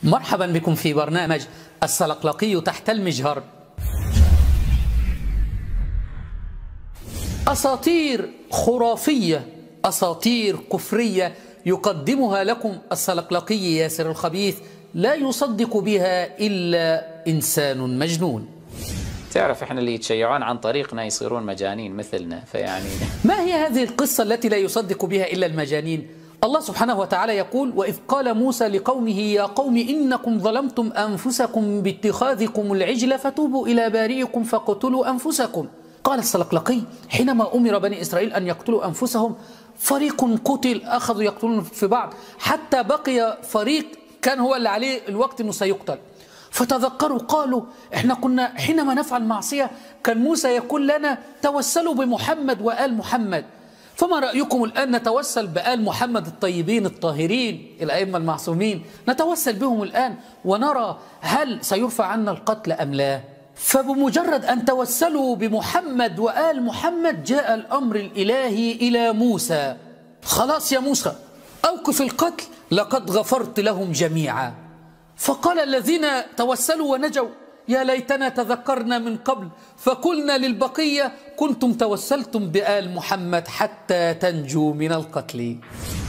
مرحبا بكم في برنامج السلقلقي تحت المجهر. أساطير خرافية، أساطير كفرية يقدمها لكم السلقلقي ياسر الخبيث، لا يصدق بها إلا إنسان مجنون. تعرف احنا اللي يتشيعون عن طريقنا يصيرون مجانين مثلنا، فيعني ما هي هذه القصة التي لا يصدق بها إلا المجانين؟ الله سبحانه وتعالى يقول: وإذ قال موسى لقومه يا قوم إنكم ظلمتم أنفسكم باتخاذكم العجل فتوبوا إلى بارئكم فاقتلوا أنفسكم. قال السلقلقي: حينما أمر بني إسرائيل أن يقتلوا أنفسهم فريق قتل، أخذوا يقتلون في بعض حتى بقي فريق كان هو اللي عليه الوقت أنه سيقتل. فتذكروا قالوا: احنا كنا حينما نفعل معصية كان موسى يقول لنا توسلوا بمحمد وآل محمد، فما رأيكم الآن نتوسل بآل محمد الطيبين الطاهرين الأئمة المعصومين، نتوسل بهم الآن ونرى هل سيرفع عنا القتل أم لا؟ فبمجرد أن توسلوا بمحمد وآل محمد جاء الأمر الإلهي إلى موسى: خلاص يا موسى أوقف القتل لقد غفرت لهم جميعا. فقال الذين توسلوا ونجوا: يا ليتنا تذكرنا من قبل فقلنا للبقية كنتم توسلتم بآل محمد حتى تنجوا من القتل.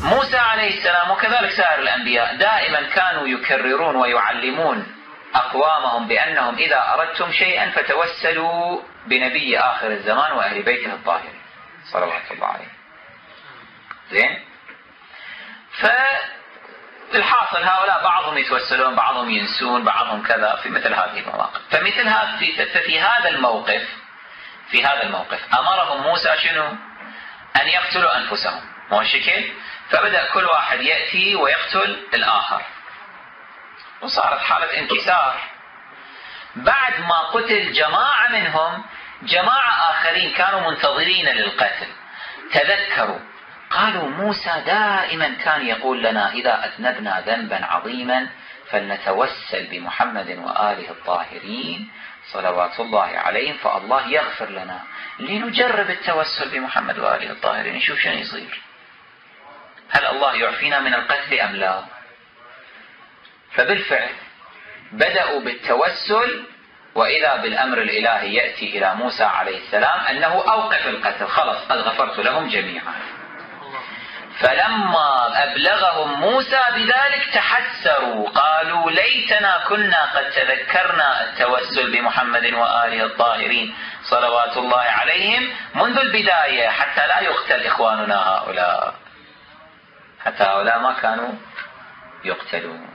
موسى عليه السلام وكذلك سائر الأنبياء دائما كانوا يكررون ويعلمون أقوامهم بأنهم إذا أردتم شيئا فتوسلوا بنبي آخر الزمان وأهل بيته الطاهرين صلوات الله عليه. زين؟ الحاصل هؤلاء بعضهم يتوسلون، بعضهم ينسون، بعضهم كذا في مثل هذه المواقف. فمثل هذا في هذا الموقف أمرهم موسى شنو؟ أن يقتلوا أنفسهم، مو شكل؟ فبدأ كل واحد يأتي ويقتل الآخر، وصارت حالة انكسار. بعد ما قتل جماعة منهم، جماعة آخرين كانوا منتظرين للقتل تذكروا قالوا: موسى دائما كان يقول لنا إذا أذنبنا ذنبا عظيما فلنتوسل بمحمد وآله الطاهرين صلوات الله عليهم فالله يغفر لنا، لنجرب التوسل بمحمد وآله الطاهرين نشوف شنو يصير، هل الله يعفينا من القتل أم لا؟ فبالفعل بدأوا بالتوسل، وإذا بالأمر الإلهي يأتي إلى موسى عليه السلام أنه أوقف القتل، خلص قد غفرت لهم جميعا. فلما أبلغهم موسى بذلك تحسروا قالوا: ليتنا كنا قد تذكرنا التوسل بمحمد وآله الطاهرين صلوات الله عليهم منذ البداية حتى لا يقتل إخواننا هؤلاء، حتى هؤلاء ما كانوا يقتلون.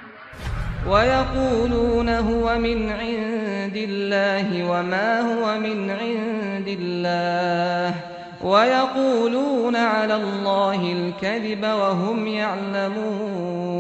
ويقولون هو من عند الله وما هو من عند الله ويقولون على الله الكذب وهم يعلمون.